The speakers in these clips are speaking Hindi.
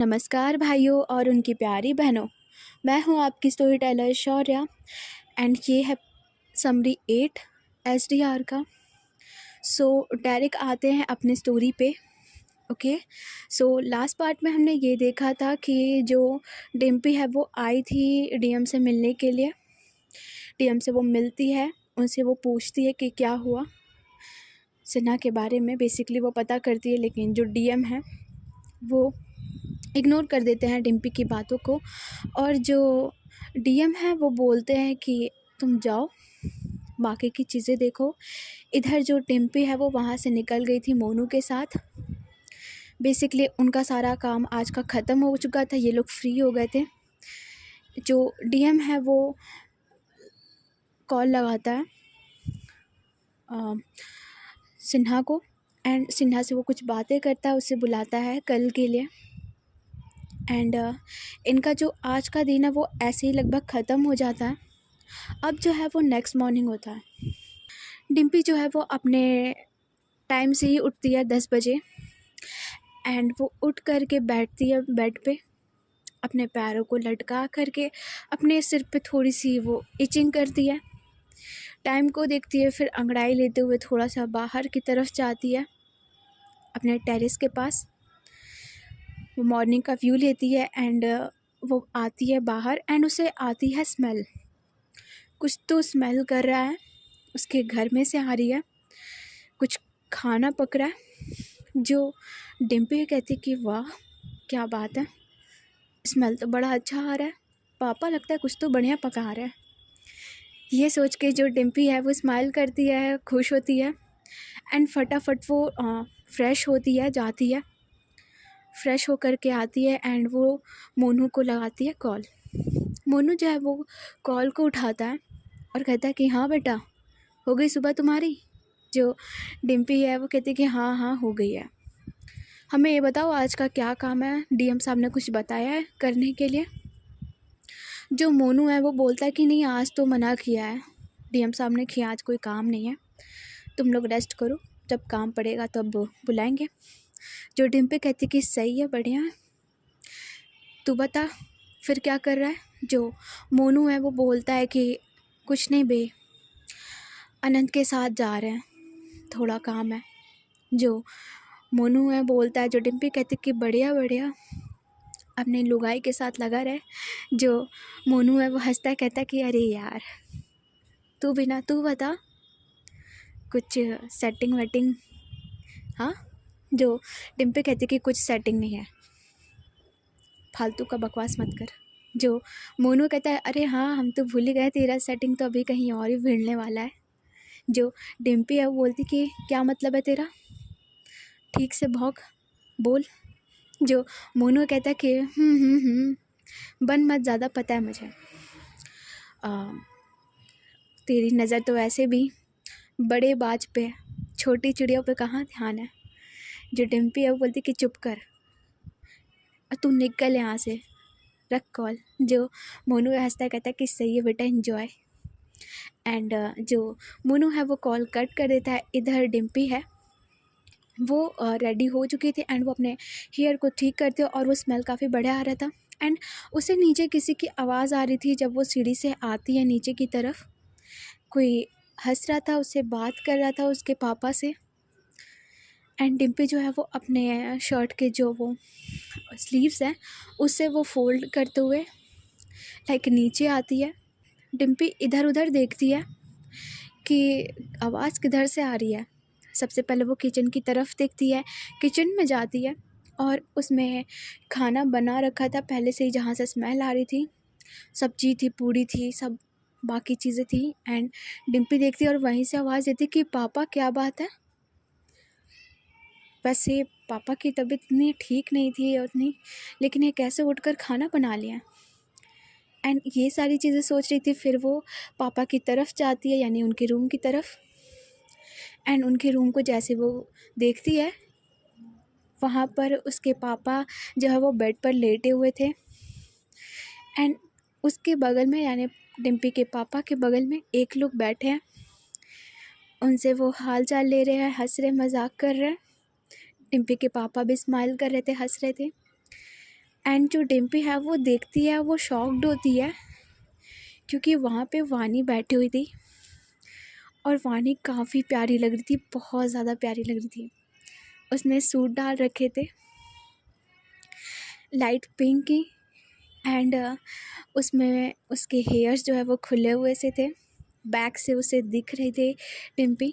नमस्कार भाइयों और उनकी प्यारी बहनों। मैं हूं आपकी स्टोरी टेलर शौर्या एंड ये है समरी 8 एसडीआर का। सो डायरेक्ट आते हैं अपने स्टोरी पे। ओके, सो लास्ट पार्ट में हमने ये देखा था कि जो डिम्पी है वो आई थी डीएम से मिलने के लिए। डीएम से वो मिलती है, उनसे वो पूछती है कि क्या हुआ सिन्हा के बारे में। बेसिकली वो पता करती है, लेकिन जो डीएम है वो इग्नोर कर देते हैं डिम्पी की बातों को। और जो डीएम है वो बोलते हैं कि तुम जाओ, बाकी की चीज़ें देखो। इधर जो डिम्पी है वो वहाँ से निकल गई थी मोनू के साथ। बेसिकली उनका सारा काम आज का ख़त्म हो चुका था, ये लोग फ्री हो गए थे। जो डीएम है वो कॉल लगाता है सिन्हा को एंड सिन्हा से वो कुछ बातें करता है, उससे बुलाता है कल के लिए। एंड इनका जो आज का दिन है वो ऐसे ही लगभग ख़त्म हो जाता है। अब जो है वो नेक्स्ट मॉर्निंग होता है। डिम्पी जो है वो अपने टाइम से ही उठती है 10 बजे एंड वो उठ कर के बैठती है बेड पे, अपने पैरों को लटका करके अपने सिर पे थोड़ी सी वो इचिंग करती है। टाइम को देखती है, फिर अंगड़ाई लेते हुए थोड़ा सा बाहर की तरफ जाती है अपने टेरेस के पास। वो मॉर्निंग का व्यू लेती है एंड वो आती है बाहर एंड उसे आती है स्मेल। कुछ तो स्मेल कर रहा है, उसके घर में से आ रही है, कुछ खाना पक रहा है। जो डिम्पी कहती कि वाह क्या बात है, स्मेल तो बड़ा अच्छा आ रहा है, पापा लगता है कुछ तो बढ़िया पका रहा है। ये सोच के जो डिम्पी है वो स्माइल करती है, खुश होती है एंड फटाफट वो फ्रेश होती है, जाती है, फ्रेश होकर के आती है एंड वो मोनू को लगाती है कॉल। मोनू जो है वो कॉल को उठाता है और कहता है कि हाँ बेटा, हो गई सुबह तुम्हारी। जो डिम्पी है वो कहती है कि हाँ हाँ हो गई है। हमें ये बताओ आज का क्या काम है, डीएम साहब ने कुछ बताया है करने के लिए। जो मोनू है वो बोलता है कि नहीं आज तो मना किया है डीएम साहब ने कि आज कोई काम नहीं है, तुम लोग रेस्ट करो, जब काम पड़ेगा तब बुलाएंगे। जो डिम्पी कहती कि सही है, बढ़िया है, तू बता फिर क्या कर रहा है। जो मोनू है वो बोलता है कि कुछ नहीं बे, अनंत के साथ जा रहे हैं, थोड़ा काम है। जो मोनू है बोलता है, जो डिम्पी कहती कि बढ़िया बढ़िया, अपने लुगाई के साथ लगा रहे। जो मोनू है वो हंसता है, कहता कि अरे यार तू बिना, तू बता कुछ सेटिंग वेटिंग। हाँ, जो डिम्पी कहती कि कुछ सेटिंग नहीं है, फालतू का बकवास मत कर। जो मोनू कहता है अरे हाँ हम तो भूल ही गए, तेरा सेटिंग तो अभी कहीं और ही भिड़ने वाला है। जो डिम्पी है वो बोलती कि क्या मतलब है तेरा, ठीक से भौंक बोल। जो मोनू कहता है कि बन मत ज़्यादा, पता है मुझे तेरी नज़र तो ऐसे भी बड़े बाज पे, छोटी चिड़ियों पे कहाँ ध्यान है। जो डिम्पी है वो बोलती कि चुप कर, तू निकल यहाँ से, रख कॉल। जो मोनू हंसता है, कहता है कि सही है बेटा, एंजॉय। एंड जो मोनू है वो कॉल कट कर देता है। इधर डिम्पी है वो रेडी हो चुकी थी एंड वो अपने हेयर को ठीक करते और वो स्मेल काफ़ी बढ़िया आ रहा था। एंड उसे नीचे किसी की आवाज़ आ रही थी, जब वो सीढ़ी से आती है नीचे की तरफ, कोई हंस रहा था, उससे बात कर रहा था उसके पापा से। एंड डिम्पी जो है वो अपने शर्ट के जो वो स्लीव्स हैं उससे वो फोल्ड करते हुए लाइक नीचे आती है। डिम्पी इधर उधर देखती है कि आवाज़ किधर से आ रही है। सबसे पहले वो किचन की तरफ देखती है, किचन में जाती है और उसमें खाना बना रखा था पहले से ही, जहाँ से स्मेल आ रही थी, सब्जी थी, पूड़ी थी, सब बाकी चीज़ें थी। एंड डिम्पी देखती है और वहीं से आवाज़ देती कि पापा क्या बात है। वैसे पापा की तबीयत इतनी ठीक नहीं थी उतनी, लेकिन ये कैसे उठकर खाना बना लिया। एंड ये सारी चीज़ें सोच रही थी। फिर वो पापा की तरफ जाती है, यानी उनके रूम की तरफ। एंड उनके रूम को जैसे वो देखती है, वहाँ पर उसके पापा जो है वो बेड पर लेटे हुए थे एंड उसके बगल में, यानी डिम्पी के पापा के बगल में एक लोग बैठे हैं। उनसे वो हाल चाल ले रहे हैं, हंस रहे, मजाक कर रहे हैं। डिम्पी के पापा भी स्माइल कर रहे थे, हंस रहे थे। एंड जो डिम्पी है वो देखती है, वो शॉक्ड होती है क्योंकि वहाँ पे वानी बैठी हुई थी और वानी काफ़ी प्यारी लग रही थी, बहुत ज़्यादा प्यारी लग रही थी। उसने सूट डाल रखे थे लाइट पिंक की एंड उसमें उसके हेयर्स जो है वो खुले हुए से थे, बैक से उसे दिख रहे थे डिम्पी।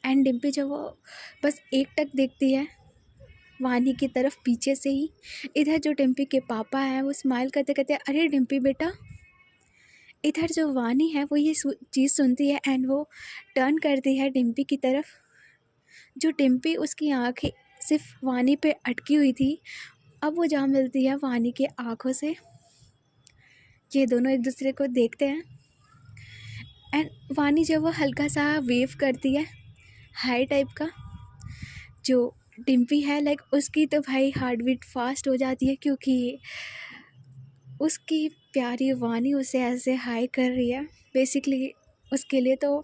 एंड डिम्पी जब वो बस एक टक देखती है वानी की तरफ पीछे से ही, इधर जो डिम्पी के पापा हैं वो स्माइल करते कहते अरे डिम्पी बेटा। इधर जो वानी है वो ये चीज़ सुनती है एंड वो टर्न करती है डिम्पी की तरफ। जो डिम्पी उसकी आँखें सिर्फ वानी पे अटकी हुई थी, अब वो जा मिलती है वानी के आँखों से। ये दोनों एक दूसरे को देखते हैं एंड वानी जब वो हल्का सा वेव करती है हाई टाइप का, जो डिम्पी है लाइक उसकी तो भाई हार्ट बीट फास्ट हो जाती है क्योंकि उसकी प्यारी वानी उसे ऐसे हाई कर रही है। बेसिकली उसके लिए तो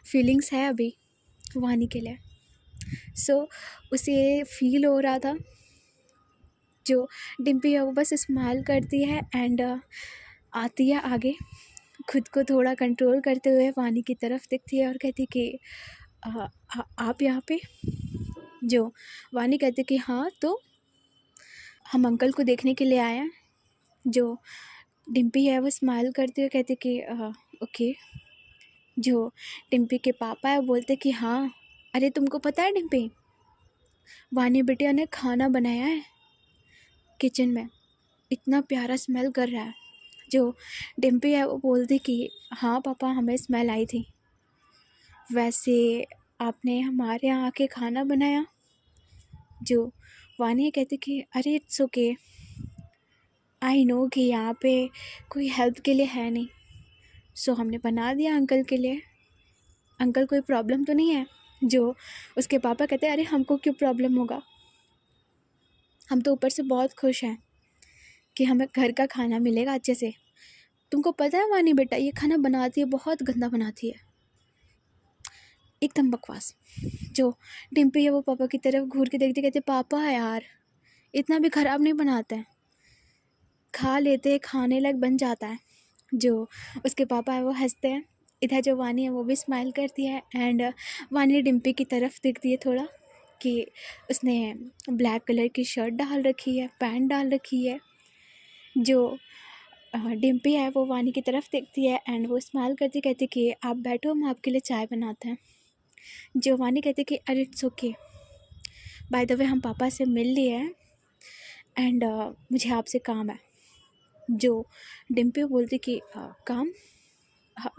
फीलिंग्स है अभी वानी के लिए। सो उसे फील हो रहा था। जो डिम्पी है वो बस स्माइल करती है एंड आती है आगे, खुद को थोड़ा कंट्रोल करते हुए वानी की तरफ देखती है और कहती कि आप यहाँ पे। जो वानी कहती कि हाँ, तो हम अंकल को देखने के लिए आए हैं। जो डिम्पी है वो स्माइल करते हुए कहती कि ओके। जो डिम्पी के पापा है बोलते कि हाँ, अरे तुमको पता है डिम्पी, वानी बिटिया ने खाना बनाया है किचन में, इतना प्यारा स्मेल कर रहा है। जो डिम्पी है वो बोलती कि हाँ पापा, हमें स्मेल आई थी। वैसे आपने हमारे यहाँ आके खाना बनाया? जो वानी कहती कि अरे इट्स ओके, आई नो कि यहाँ पे कोई हेल्प के लिए है नहीं, सो हमने बना दिया अंकल के लिए। अंकल कोई प्रॉब्लम तो नहीं है? जो उसके पापा कहते हैं अरे हमको क्यों प्रॉब्लम होगा, हम तो ऊपर से बहुत खुश हैं कि हमें घर का खाना मिलेगा अच्छे से। तुमको पता है वानी बेटा, ये खाना बनाती है बहुत गंदा बनाती है, एकदम बकवास। जो डिम्पी है वो पापा की तरफ घूर के देखते कहते पापा यार, इतना भी ख़राब नहीं बनाते हैं, खा लेते खाने लायक बन जाता है। जो उसके पापा है वो हंसते हैं। इधर जो वानी है वो भी स्माइल करती है एंड वानी डिम्पी की तरफ देखती है थोड़ा कि उसने ब्लैक कलर की शर्ट डाल रखी है, पैंट डाल रखी है। जो डिम्पी है वो वानी की तरफ देखती है एंड वो स्माइल करती कहती कि आप बैठो, हम आपके लिए चाय बनाते हैं। जो वानी कहती कि अरे it's okay, by the way हम पापा से मिल लिए हैं एंड मुझे आपसे काम है। जो डिम्पी बोलती कि काम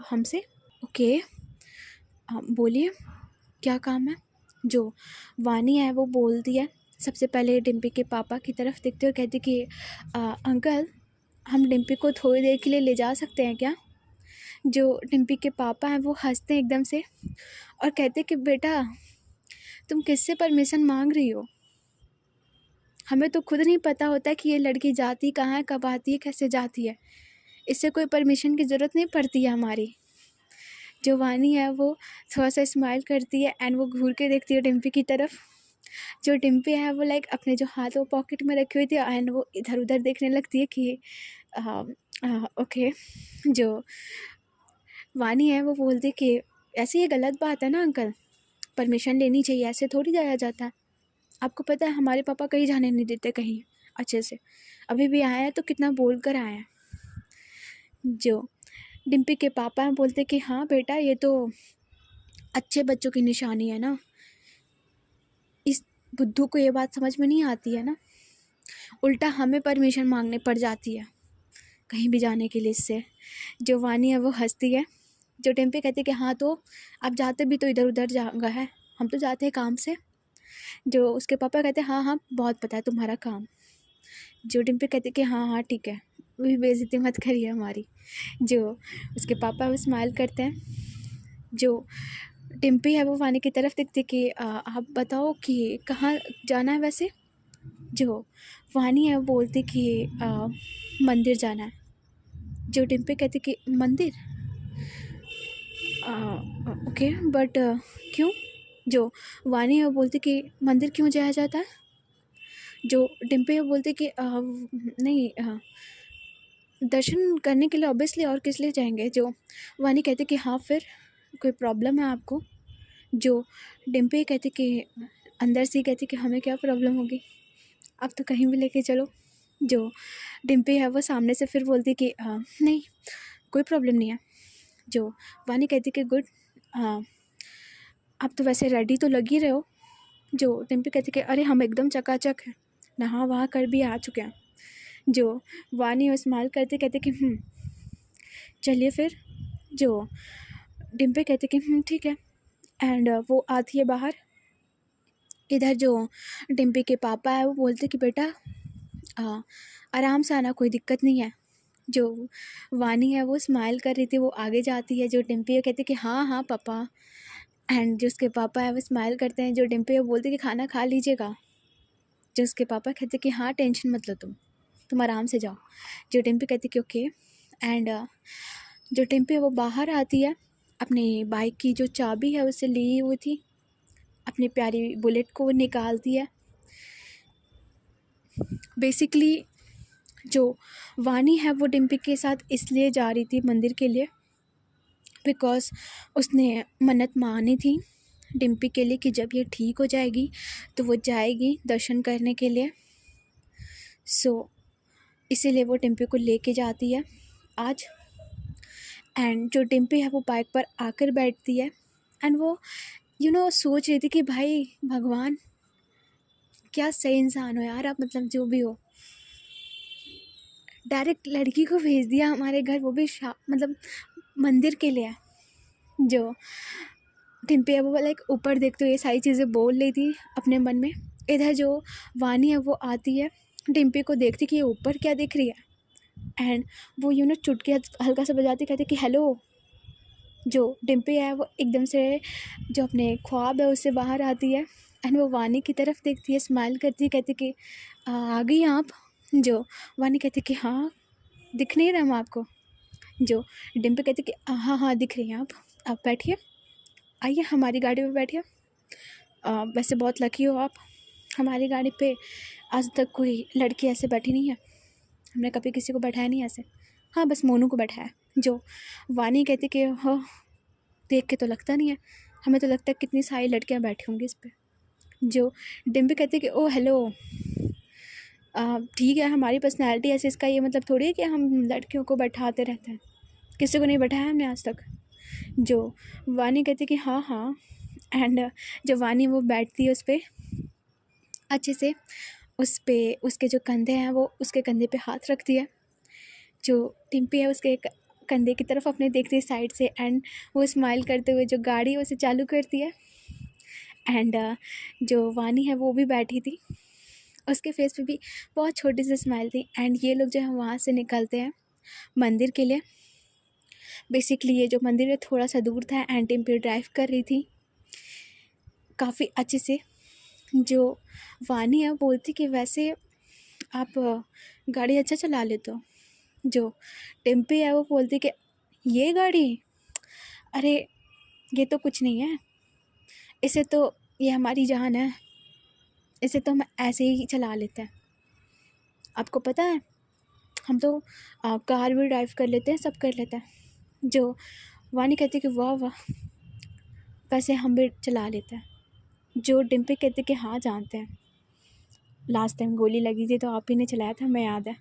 हमसे? ओके, बोलिए क्या काम है। जो वानी है वो बोलती है सबसे पहले डिम्पी के पापा की तरफ देखते हुए कहती कि अंकल, हम डिम्पी को थोड़ी देर के लिए ले जा सकते हैं क्या? जो डिम्पी के पापा हैं वो हंसते हैं एकदम से और कहते कि बेटा, तुम किससे परमिशन मांग रही हो? हमें तो खुद नहीं पता होता कि ये लड़की जाती कहाँ है, कब आती है, कैसे जाती है। इससे कोई परमिशन की ज़रूरत नहीं पड़ती है हमारी। जो वानी है वो थोड़ा सा स्माइल करती है एंड वो घूर के देखती है डिम्पी की तरफ। जो डिम्पी है वो लाइक अपने जो हाथ वो पॉकेट में रखी हुई थी एंड वो इधर उधर देखने लगती है कि ओके। जो वानी है वो बोलती कि ऐसे ये गलत बात है ना अंकल, परमिशन लेनी चाहिए, ऐसे थोड़ी जाया जाता है। आपको पता है हमारे पापा कहीं जाने नहीं देते कहीं अच्छे से, अभी भी आए हैं तो कितना बोल कर आए हैं। जो डिम्पी के पापा हैं बोलते कि हाँ बेटा, ये तो अच्छे बच्चों की निशानी है ना, इस बुद्धू को ये बात समझ में नहीं आती है ना, उल्टा हमें परमिशन मांगने पड़ जाती है कहीं भी जाने के लिए इससे। जो वानी है वो हंसती है। जो डिम्पी कहती है कि हाँ, तो आप जाते भी तो इधर उधर जगह है, हम तो जाते हैं काम से। जो उसके पापा कहते हैं हाँ हाँ, बहुत पता है तुम्हारा काम। जो डिम्पी कहती कि हाँ हाँ ठीक है, भी बेइज्जती मत करिए हमारी। जो उसके पापा वो स्माइल करते हैं। जो डिम्पी है वो वानी की तरफ देखती कि आप बताओ कि कहाँ जाना है वैसे। जो वानी है वो बोलती कि मंदिर जाना है। जो डिम्पी कहती कि मंदिर, ओके बट क्यों? जो वानी है वो बोलती कि मंदिर क्यों जाया जाता है? जो डिम्पी है बोलती कि नहीं, दर्शन करने के लिए ऑब्वियसली, और किस लिए जाएंगे। जो वानी कहती कि हाँ फिर कोई प्रॉब्लम है आपको। जो डिम्पी कहती कि अंदर से ही कहती कि हमें क्या प्रॉब्लम होगी, आप तो कहीं भी लेके चलो। जो डिम्पी है वो सामने से फिर बोलती कि नहीं कोई प्रॉब्लम नहीं है। जो वानी कहती कि गुड, आप तो वैसे रेडी तो लग ही रहे हो। जो डिम्पी कहती कि अरे हम एकदम चकाचक हैं, नहा वहा कर भी आ चुके हैं। जो वानी और स्माइल करते कहते कि चलिए फिर। जो डिम्पी कहते कि ठीक है। एंड वो आती है बाहर। इधर जो डिम्पी के पापा है वो बोलते कि बेटा आराम से आना, कोई दिक्कत नहीं है। जो वानी है वो स्माइल कर रही थी, वो आगे जाती है। जो डिम्पी है कहती कि हाँ हाँ पापा। एंड जो उसके पापा है वो स्माइल करते हैं। जो डिम्पी है वो बोलती कि खाना खा लीजिएगा। जो उसके पापा कहते कि हाँ टेंशन मत लो, तुम आराम से जाओ। जो डिम्पी कहती कि ओके। एंड जो डिम्पी है वो बाहर आती है, अपनी बाइक की जो चाबी है उससे ली हुई थी, अपनी प्यारी बुलेट को निकालती है। बेसिकली जो वानी है वो डिम्पी के साथ इसलिए जा रही थी मंदिर के लिए बिकॉज़ उसने मन्नत मानी थी डिम्पी के लिए कि जब ये ठीक हो जाएगी तो वो जाएगी दर्शन करने के लिए। सो इसीलिए वो डिम्पी को लेके जाती है आज। एंड जो डिम्पी है वो बाइक पर आकर बैठती है। एंड वो सोच रही थी कि भाई भगवान क्या सही इंसान हो यार आप, मतलब जो भी हो, डायरेक्ट लड़की को भेज दिया हमारे घर, वो भी मतलब मंदिर के लिए। जो डिम्पी है वो लाइक ऊपर देखते हुए ये सारी चीज़ें बोल रही थी अपने मन में। इधर जो वानी है वो आती है, डिम्पी को देखती कि ये ऊपर क्या देख रही है। एंड वो चुटकी हल्का सा बजाती, कहती कि हेलो। जो डिम्पी है वो एकदम से जो अपने ख्वाब है उससे बाहर आती है। एंड वो वानी की तरफ देखती है, स्माइल करती है, कहती कि आ गई आप। जो वानी कहती कि हाँ दिख नहीं रहा हम आपको। जो डिम्पी कहती कि हाँ हाँ दिख रही हैं आप बैठिए, आइए हमारी गाड़ी में बैठिए। वैसे बहुत लकी हो आप, हमारी गाड़ी पे आज तक कोई लड़की ऐसे बैठी नहीं है, हमने कभी किसी को बैठाया नहीं ऐसे, हाँ बस मोनू को बैठाया। जो वानी कहती कि हाँ देख के तो लगता नहीं है, हमें तो लगता है कितनी सारी लड़कियां बैठी होंगी इस पर। जो डिम्पी कहती कि ओ हेलो, ठीक है हमारी पर्सनैलिटी ऐसे, इसका ये मतलब थोड़ी है कि हम लड़कियों को बैठाते रहते हैं, किसी को नहीं बैठाया हमने आज तक। जो वानी कहती कि हाँ हाँ। एंड जो वानी वो बैठती है उस पर अच्छे से, उस पर उसके जो कंधे हैं वो उसके कंधे पे हाथ रखती है। जो डिम्पी है उसके कंधे की तरफ अपने देखती है साइड से। एंड वो स्माइल करते हुए जो गाड़ी उसे चालू करती है। एंड जो वानी है वो भी बैठी थी, उसके फेस पे भी बहुत छोटी सी स्माइल थी। एंड ये लोग जो है वहाँ से निकलते हैं मंदिर के लिए। बेसिकली ये जो मंदिर है थोड़ा सा दूर था एंड डिम्पी ड्राइव कर रही थी काफ़ी अच्छे से। जो वानी है बोलती कि वैसे आप गाड़ी अच्छा चला लेते हो। जो डिम्पी है वो बोलती कि ये गाड़ी, अरे ये तो कुछ नहीं है, इसे तो ये हमारी जान है, इसे तो हम ऐसे ही चला लेते हैं। आपको पता है हम तो कार भी ड्राइव कर लेते हैं, सब कर लेते हैं। जो वानी कहती कि वाह वाह, वैसे हम भी चला लेते हैं। जो डिम्पी कहती कि हाँ जानते हैं, लास्ट टाइम गोली लगी थी तो आप ही ने चलाया था, हमें याद है।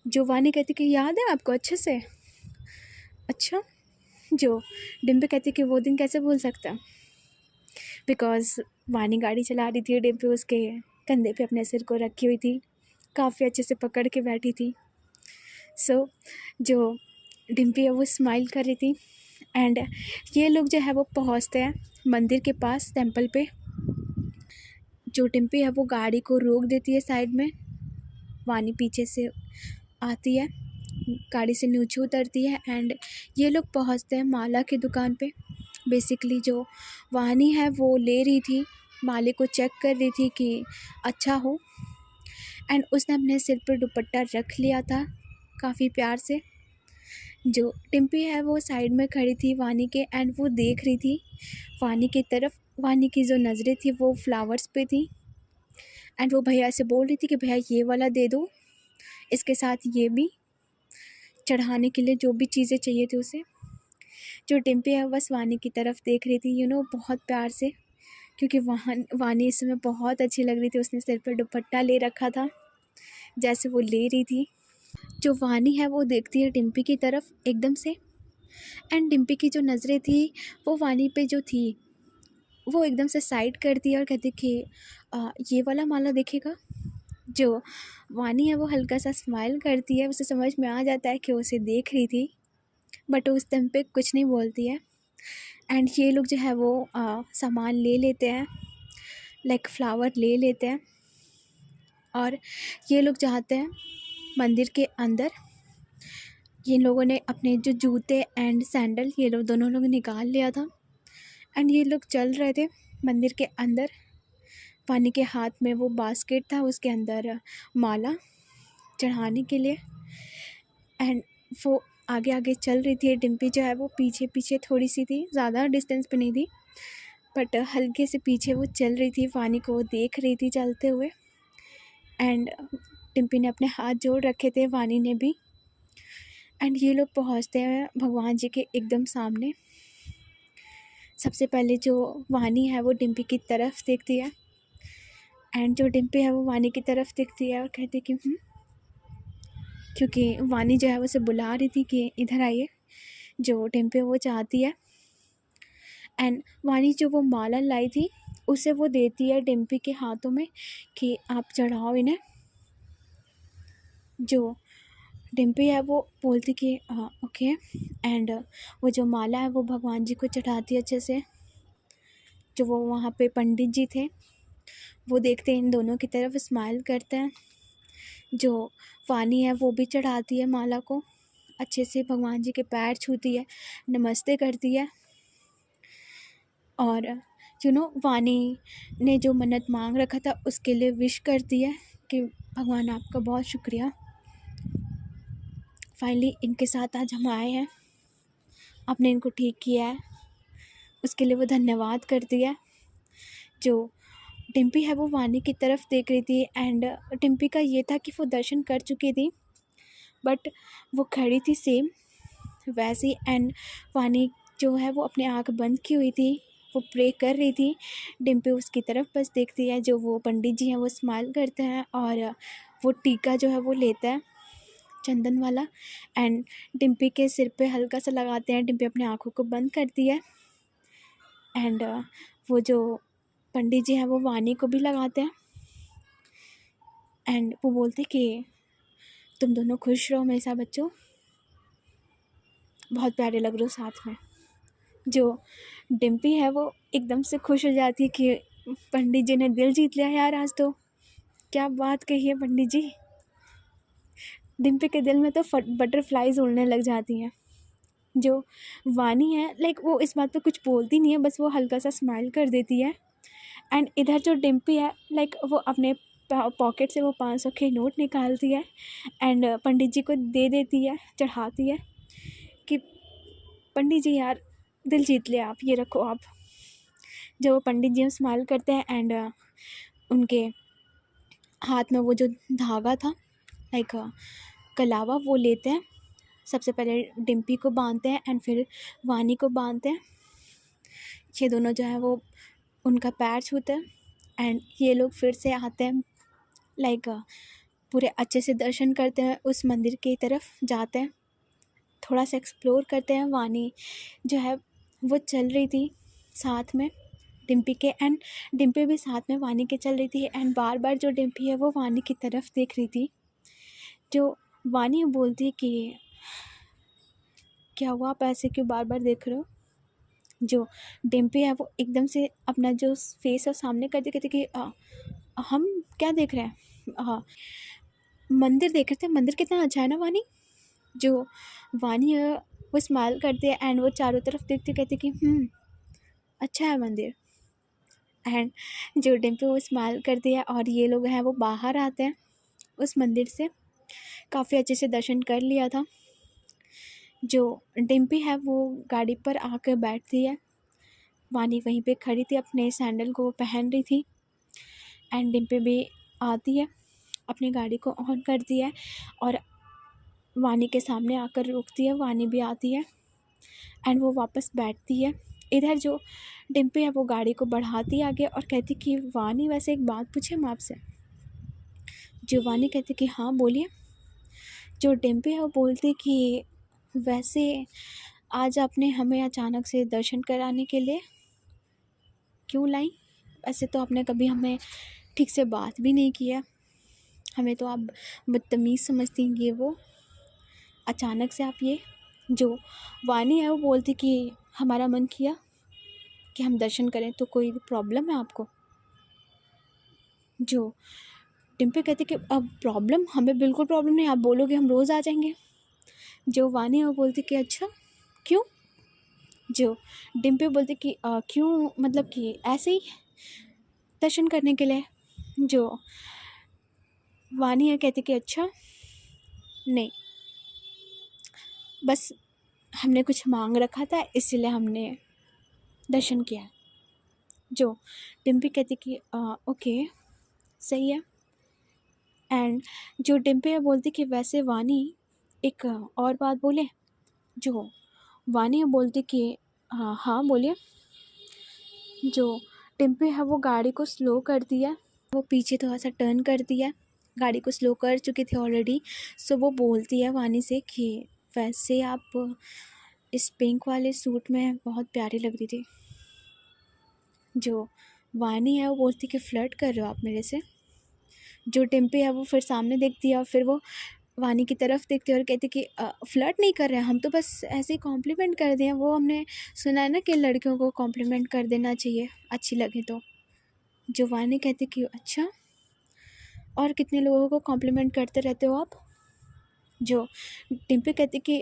जो वानी कहती कि याद है आपको अच्छे से, अच्छा। जो डिम्पी कहती कि वो दिन कैसे भूल सकता, बिकॉज़ वानी गाड़ी चला रही थी, डिम्पी उसके कंधे पे अपने सिर को रखी हुई थी, काफ़ी अच्छे से पकड़ के बैठी थी। सो जो डिम्पी है वो स्माइल कर रही थी। एंड ये लोग जो है वो पहुंचते हैं मंदिर के पास टेंपल पे। जो डिम्पी है वो गाड़ी को रोक देती है साइड में, वानी पीछे से आती है, गाड़ी से नीचे उतरती है। एंड ये लोग पहुंचते हैं माला की दुकान पे। बेसिकली जो वानी है वो ले रही थी, माले को चेक कर रही थी कि अच्छा हो। एंड उसने अपने सिर पर दुपट्टा रख लिया था काफ़ी प्यार से। जो डिम्पी है वो साइड में खड़ी थी वानी के, एंड वो देख रही थी वानी की तरफ। वानी की जो नज़रें थी वो फ्लावर्स पे थी। एंड वो भैया से बोल रही थी कि भैया ये वाला दे दो, इसके साथ ये भी, चढ़ाने के लिए जो भी चीज़ें चाहिए थी उसे। जो डिम्पी है बस वानी की तरफ देख रही थी, बहुत प्यार से, क्योंकि वहाँ वानी इस समय बहुत अच्छी लग रही थी। उसने सिर पर दुपट्टा ले रखा था जैसे वो ले रही थी। जो वानी है वो देखती है डिम्पी की तरफ एकदम से, एंड डिम्पी की जो नज़रें थी वो वानी पे जो थी वो एकदम से साइड करती है और कहती कि ये वाला माला देखेगा। जो वानी है वो हल्का सा स्माइल करती है, उसे समझ में आ जाता है कि वो उसे देख रही थी, बट उस टाइम पे कुछ नहीं बोलती है। एंड ये लोग जो है वो सामान ले लेते हैं, लाइक फ्लावर ले लेते हैं, और ये लोग जाते हैं मंदिर के अंदर। ये लोगों ने अपने जो जूते एंड सैंडल ये लोग दोनों लोग निकाल लिया था, एंड ये लोग चल रहे थे मंदिर के अंदर। पानी के हाथ में वो बास्केट था, उसके अंदर माला चढ़ाने के लिए, एंड वो आगे आगे चल रही थी। डिम्पी जो है वो पीछे पीछे थोड़ी सी थी, ज़्यादा डिस्टेंस पे नहीं थी, बट हल्के से पीछे वो चल रही थी। पानी को वो देख रही थी चलते हुए, एंड डिम्पी ने अपने हाथ जोड़ रखे थे, वानी ने भी। एंड ये लोग पहुंचते हैं भगवान जी के एकदम सामने। सबसे पहले जो वानी है वो डिम्पी की तरफ देखती है, एंड जो डिम्पी है वो वानी की तरफ देखती है और कहती कि क्योंकि वानी जो है वो उसे बुला रही थी कि इधर आइए। जो डिम्पी वो चाहती है, एंड वानी जो वो माला लाई थी उसे वो देती है डिम्पी के हाथों में कि आप चढ़ाओ इन्हें। जो डिम्पी है वो बोलती कि ओके, एंड वो जो माला है वो भगवान जी को चढ़ाती है अच्छे से। जो वो वहाँ पे पंडित जी थे वो देखते हैं इन दोनों की तरफ, स्माइल करते हैं। जो वानी है वो भी चढ़ाती है माला को अच्छे से, भगवान जी के पैर छूती है, नमस्ते करती है। और वानी ने जो मन्नत मांग रखा था उसके लिए विश करती है कि भगवान आपका बहुत शुक्रिया, फाइनली इनके साथ आज हम आए हैं, आपने इनको ठीक किया है, उसके लिए वो धन्यवाद करती है। जो डिम्पी है वो वानी की तरफ देख रही थी, एंड डिम्पी का ये था कि वो दर्शन कर चुकी थी, बट वो खड़ी थी सेम वैसी, एंड वानी जो है वो अपने आँख बंद की हुई थी, वो प्रे कर रही थी। डिम्पी उसकी तरफ बस देखती है। जो वो पंडित जी हैं वो स्माइल करते हैं और वो टीका जो है वो लेता है चंदन वाला, एंड डिम्पी के सिर पे हल्का सा लगाते हैं। डिम्पी अपनी आँखों को बंद करती है, एंड वो जो पंडित जी हैं वो वानी को भी लगाते हैं, एंड वो बोलते कि तुम दोनों खुश रहो हमेशा बच्चों, बहुत प्यारे लग रहे हो साथ में। जो डिम्पी है वो एकदम से खुश हो जाती है कि पंडित जी ने दिल जीत लिया यार आज तो, क्या बात कही है पंडित जी। डिम्पी के दिल में तो बटरफ्लाइज उड़ने लग जाती हैं। जो वानी है लाइक वो इस बात पे कुछ बोलती नहीं है, बस वो हल्का सा स्माइल कर देती है। एंड इधर जो डिम्पी है लाइक वो अपने पॉकेट से वो 500 के नोट निकालती है, एंड पंडित जी को दे देती है, चढ़ाती है कि पंडित जी यार दिल जीत लिया आप, ये रखो आप। जब वो पंडित जी स्माइल करते हैं, एंड उनके हाथ में वो जो धागा था लाइक कलावा वो लेते हैं। सबसे पहले डिम्पी को बांधते हैं एंड फिर वानी को बांधते हैं। ये दोनों जो है वो उनका पैर छूते हैं, एंड ये लोग फिर से आते हैं लाइक पूरे अच्छे से दर्शन करते हैं, उस मंदिर की तरफ जाते हैं, थोड़ा सा एक्सप्लोर करते हैं। वानी जो है वो चल रही थी साथ में डिम्पी के, एंड डिम्पी भी साथ में वानी के चल रही थी, एंड बार बार जो डिम्पी है वो वानी की तरफ देख रही थी। जो वानी बोलती कि क्या हुआ, आप ऐसे क्यों बार बार देख रहे हो। जो डिम्पी है वो एकदम से अपना जो फेस है सामने कर दी, कहती कि हम क्या देख रहे हैं, मंदिर देख रहे थे, मंदिर कितना अच्छा है ना वानी। जो वानी है वो स्माइल करती है, एंड वो चारों तरफ देखती कहती कि अच्छा है मंदिर। एंड जो डिम्पी वो स्माइल करती है, और ये लोग हैं वो बाहर आते हैं उस मंदिर से, काफ़ी अच्छे से दर्शन कर लिया था। जो डिम्पी है वो गाड़ी पर आकर बैठती है, वानी वहीं पे खड़ी थी, अपने सैंडल को पहन रही थी, एंड डिम्पी भी आती है, अपनी गाड़ी को ऑन करती है और वानी के सामने आकर रुकती है। वानी भी आती है एंड वो वापस बैठती है। इधर जो डिम्पी है वो गाड़ी को बढ़ाती है आगे और कहती कि वानी वैसे एक बात पूछे मैं आपसे। जो वानी कहती कि हाँ बोलिए। जो डिम्पी है वो बोलती कि वैसे आज आपने हमें अचानक से दर्शन कराने के लिए क्यों लाई? ऐसे तो आपने कभी हमें ठीक से बात भी नहीं किया, हमें तो आप बदतमीज़ समझती हैं। ये वो अचानक से आप ये। जो वानी है वो बोलती कि हमारा मन किया कि हम दर्शन करें, तो कोई प्रॉब्लम है आपको? जो डिम्पी कहती कि अब प्रॉब्लम हमें बिल्कुल प्रॉब्लम नहीं, आप बोलोगे हम रोज़ आ जाएंगे। जो वानी है वो बोलती कि अच्छा क्यों? जो डिम्पी बोलती कि क्यों मतलब कि ऐसे ही दर्शन करने के लिए। जो वानी है कहती कि अच्छा नहीं, बस हमने कुछ मांग रखा था इसलिए हमने दर्शन किया। जो डिम्पी कहती कि ओके सही है। एंड जो डिम्पी है बोलती कि वैसे वानी एक और बात बोले। जो वानी है बोलती कि हाँ हाँ बोलिए। जो डिम्पी है वो गाड़ी को स्लो करती है, वो पीछे थोड़ा सा टर्न करती है, गाड़ी को स्लो कर चुकी थी ऑलरेडी। सो वो बोलती है वानी से कि वैसे आप इस पिंक वाले सूट में बहुत प्यारी लग रही थी। जो वानी है वो बोलती कि फ्लर्ट कर रहे हो आप मेरे से। जो डिम्पी है वो फिर सामने देखती है और फिर वो वानी की तरफ देखती है और कहती कि फ्लर्ट नहीं कर रहे हैं हम, तो बस ऐसे ही कॉम्प्लीमेंट कर दिए। वो हमने सुना है ना कि लड़कियों को कॉम्प्लीमेंट कर देना चाहिए अच्छी लगे तो। जो वानी कहती कि अच्छा, और कितने लोगों को कॉम्प्लीमेंट करते रहते हो आप? जो डिम्पी कहती कि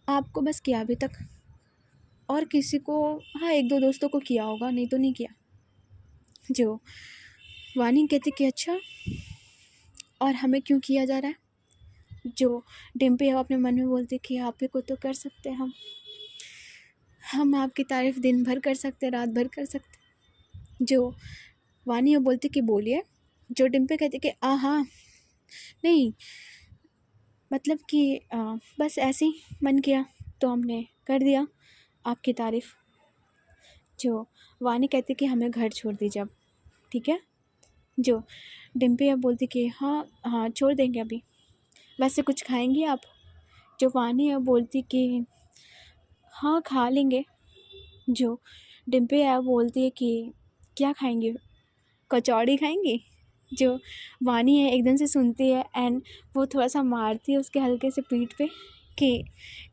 आपको बस किया अभी तक, और किसी को हाँ एक दो दोस्तों को किया होगा, नहीं तो नहीं किया। जो वानी कहती कि अच्छा, और हमें क्यों किया जा रहा है? जो डिम्पी है अपने मन में बोलती कि आप ही को तो कर सकते हैं हम आपकी तारीफ़ दिन भर कर सकते, रात भर कर सकते। जो वानी है बोलती कि बोलिए। जो डिम्पी कहती कि हाँ नहीं, मतलब कि बस ऐसे ही मन किया तो हमने कर दिया आपकी तारीफ़। जो वानी कहती कि हमें घर छोड़ दीजिए अब, ठीक है। जो डिम्पी अब बोलती कि हाँ हाँ छोड़ देंगे अभी, वैसे कुछ खाएंगी आप? जो वानी अब बोलती कि हाँ खा लेंगे। जो डिम्पी है बोलती है कि क्या खाएंगे? कचौड़ी खाएंगी? जो वानी है एकदम से सुनती है एंड वो थोड़ा सा मारती है उसके हल्के से पीठ पे कि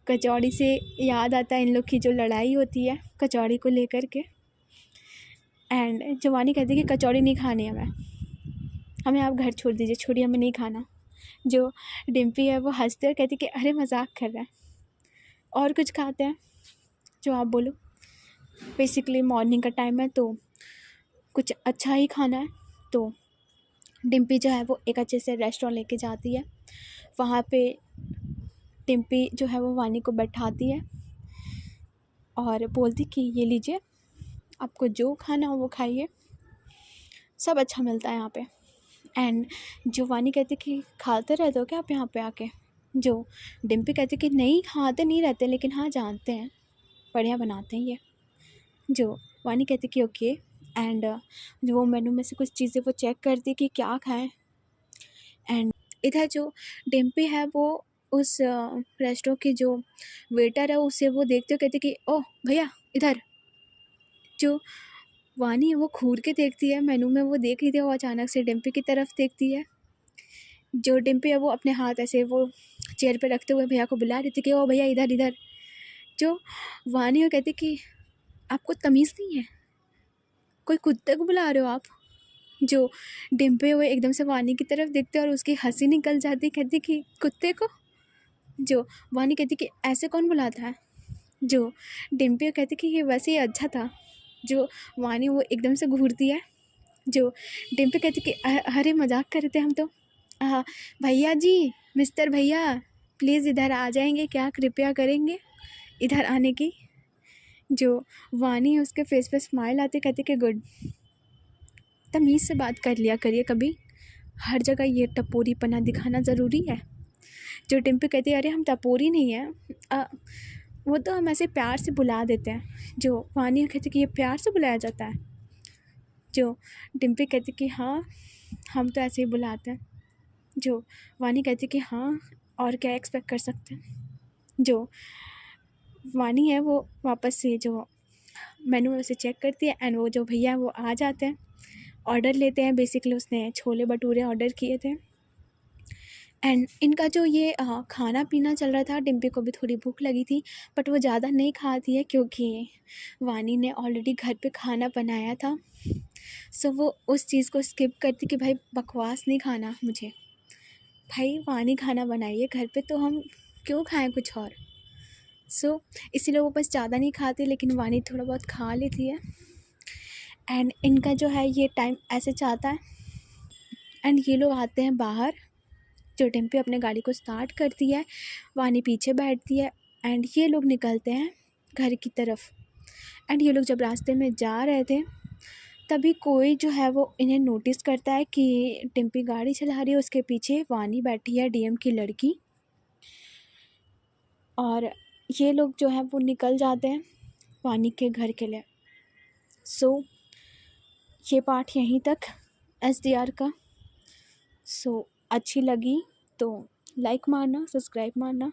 कचौड़ी से याद आता है इन लोग की जो लड़ाई होती है कचौड़ी को लेकर के। एंड जो वानी कहती है कि कचौड़ी नहीं खानी है हमें आप घर छोड़ दीजिए, छोड़िए हमें नहीं खाना। जो डिम्पी है वो हंसते और कहती कि अरे मजाक कर रहा है, और कुछ खाते हैं जो आप बोलो। बेसिकली मॉर्निंग का टाइम है तो कुछ अच्छा ही खाना है। तो डिम्पी जो है वो एक अच्छे से रेस्टोरेंट लेके जाती है। वहाँ पे डिम्पी जो है वो वानी को बैठाती है और बोलती कि ये लीजिए, आपको जो खाना हो वो खाइए, सब अच्छा मिलता है यहाँ पे। एंड जो वानी कहती कि खाते रहते हो क्या आप यहाँ पे आके? जो डिम्पी कहती कि नहीं खाते नहीं रहते, लेकिन हाँ जानते हैं बढ़िया बनाते हैं ये। जो वानी कहती कि ओके। एंड जो वो मेनू में से कुछ चीज़ें वो चेक करती कि क्या खाएं। एंड इधर जो डिम्पी है वो उस रेस्टोरेंट की जो वेटर है उसे वो देखते हो कहती कि ओह भैया इधर। जो वानी है वो घूर के देखती है, मेनू में वो देख रही थी, वो अचानक से डिम्पी की तरफ देखती है। जो डिम्पी है वो अपने हाथ ऐसे वो चेयर पे रखते हुए भैया को बुला रही थी कि ओ भैया इधर इधर। जो वानी वो कहती कि आपको तमीज़ नहीं है, कोई कुत्ते को बुला रहे हो आप? जो डिम्पी हुए एकदम से वानी की तरफ देखते और उसकी हंसी निकल जाती, कहती कि कुत्ते को? जो वानी कहती कि ऐसे कौन बुलाता है? जो डिम्पी कहती कि ये वैसे ही अच्छा था। जो वानी वो एकदम से घूरती है। जो डिम्पी कहती कि अरे मजाक कर रहे थे हम तो। भैया जी, मिस्टर भैया प्लीज़ इधर आ जाएंगे क्या, कृपया करेंगे इधर आने की? जो वानी उसके फेस पे स्माइल आती कहती कि गुड। तमीज़ से बात कर लिया करिए कभी। हर जगह ये टपोरीपना दिखाना ज़रूरी है। जो डिम्पी कहती है अरे हम टपोरी नहीं हैं, वो तो हम ऐसे प्यार से बुला देते हैं। जो वानी कहती कि ये प्यार से बुलाया जाता है। जो डिम्पी कहती कि हाँ हम तो ऐसे ही बुलाते हैं। जो वानी कहती कि हाँ और क्या एक्सपेक्ट कर सकते हैं। जो वानी है वो वापस से जो मेनू उसे चेक करती है एंड वो जो भैया वो आ जाते हैं, ऑर्डर लेते हैं। बेसिकली उसने छोले भटूरे ऑर्डर किए थे एंड इनका जो ये खाना पीना चल रहा था। डिम्पी को भी थोड़ी भूख लगी थी बट वो ज़्यादा नहीं खाती है क्योंकि वानी ने ऑलरेडी घर पे खाना बनाया था। सो वो उस चीज़ को स्किप करती कि भाई बकवास नहीं खाना मुझे, भाई वानी खाना बनाइए घर पे तो हम क्यों खाएं कुछ और। सो इसीलिए वो बस ज़्यादा नहीं खाती लेकिन वानी थोड़ा बहुत खा लेती है। एंड इनका जो है ये टाइम ऐसे जाता है एंड ये लोग आते हैं बाहर। जो डिम्पी अपने गाड़ी को स्टार्ट करती है, वानी पीछे बैठती है एंड ये लोग निकलते हैं घर की तरफ। एंड ये लोग जब रास्ते में जा रहे थे तभी कोई जो है वो इन्हें नोटिस करता है कि डिम्पी गाड़ी चला रही है, उसके पीछे वानी बैठी है डीएम की लड़की। और ये लोग जो है वो निकल जाते हैं वानी के घर के लिए। सो ये पार्ट यहीं तक एसडीआर का। सो अच्छी लगी तो लाइक मारना, सब्सक्राइब मारना।